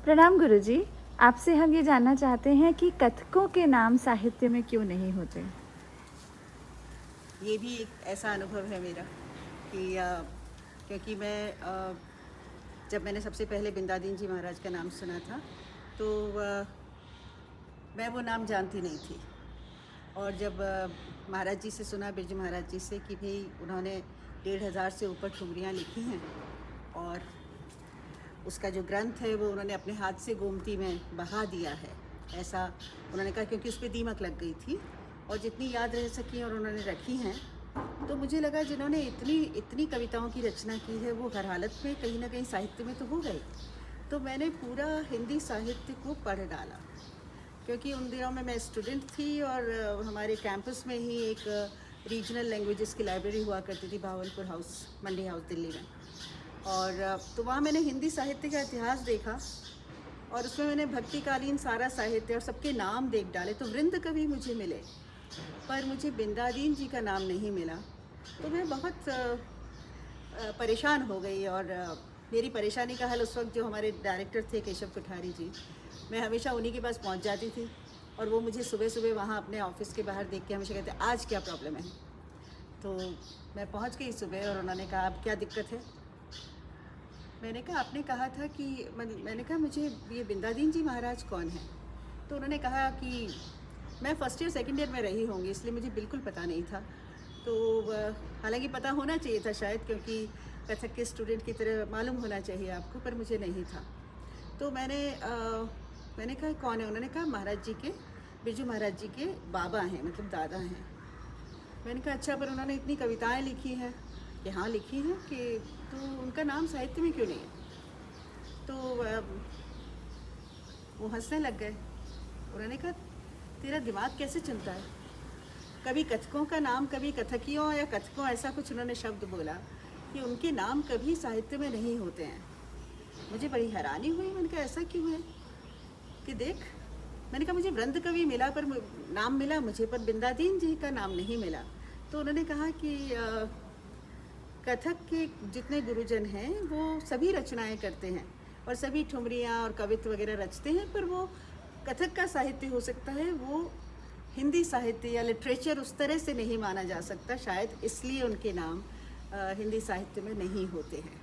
प्रणाम गुरुजी। आपसे हम ये जानना चाहते हैं कि कथकों के नाम साहित्य में क्यों नहीं होते? ये भी एक ऐसा अनुभव है मेरा कि क्योंकि जब मैंने सबसे पहले बिंदादीन जी महाराज का नाम सुना था तो मैं वो नाम जानती नहीं थी। और जब महाराज जी से सुना, बिरजू महाराज जी से, कि भाई उन्होंने 1500 से ऊपर ठुमरियाँ लिखी हैं और उसका जो ग्रंथ है वो उन्होंने अपने हाथ से गोमती में बहा दिया है, ऐसा उन्होंने कहा, क्योंकि उस पर दीमक लग गई थी और जितनी याद रह सकी और उन्होंने रखी हैं। तो मुझे लगा जिन्होंने इतनी इतनी कविताओं की रचना की है वो हर हालत में कहीं ना कहीं साहित्य में तो हो गए। तो मैंने पूरा हिंदी साहित्य को पढ़ डाला, क्योंकि उन दिनों में मैं स्टूडेंट थी और हमारे कैंपस में ही एक रीजनल लैंग्वेजेस की लाइब्रेरी हुआ करती थी, भावलपुर हाउस, मंडी हाउस, दिल्ली में। और तो वहाँ मैंने हिंदी साहित्य का इतिहास देखा और उसमें मैंने भक्तिकालीन सारा साहित्य और सबके नाम देख डाले। तो वृंद कवि मुझे मिले पर मुझे बिंदादीन जी का नाम नहीं मिला। तो मैं बहुत परेशान हो गई और मेरी परेशानी का हल उस वक्त जो हमारे डायरेक्टर थे केशव कोठारी जी, मैं हमेशा उन्हीं के पास पहुंच जाती थी और वो मुझे सुबह सुबह वहाँ अपने ऑफिस के बाहर देख के हमेशा कहते आज क्या प्रॉब्लम है। तो मैं पहुँच गई सुबह और उन्होंने कहा अब क्या दिक्कत है। मैंने कहा आपने कहा था कि मैंने कहा मुझे ये बिंदादीन जी महाराज कौन है। तो उन्होंने कहा कि मैं फर्स्ट ईयर सेकंड ईयर में रही होंगी इसलिए मुझे बिल्कुल पता नहीं था। तो हालांकि पता होना चाहिए था शायद, क्योंकि कथक के स्टूडेंट की तरह मालूम होना चाहिए आपको, पर मुझे नहीं था। तो मैंने कहा कौन है। उन्होंने कहा महाराज जी के, बिरजू महाराज जी के बाबा हैं, मतलब दादा हैं। मैंने कहा अच्छा, पर उन्होंने इतनी कविताएं लिखी हैं कि हाँ लिखी हैं, कि तो उनका नाम साहित्य में क्यों नहीं है। तो वो हंसने लग गए। उन्होंने कहा तेरा दिमाग कैसे चलता है, कभी कथकों का नाम, कभी कथकियों या कथकों, ऐसा कुछ उन्होंने शब्द बोला कि उनके नाम कभी साहित्य में नहीं होते हैं। मुझे बड़ी हैरानी हुई। मैंने कहा ऐसा क्यों है कि देख, मैंने कहा मुझे वृंद कवि मिला, पर नाम मिला मुझे, पर बिंदादीन जी का नाम नहीं मिला। तो उन्होंने कहा कि कथक के जितने गुरुजन हैं वो सभी रचनाएं करते हैं और सभी ठुमरियाँ और कवित्व वगैरह रचते हैं, पर वो कथक का साहित्य हो सकता है, वो हिंदी साहित्य या लिटरेचर उस तरह से नहीं माना जा सकता, शायद इसलिए उनके नाम हिंदी साहित्य में नहीं होते हैं।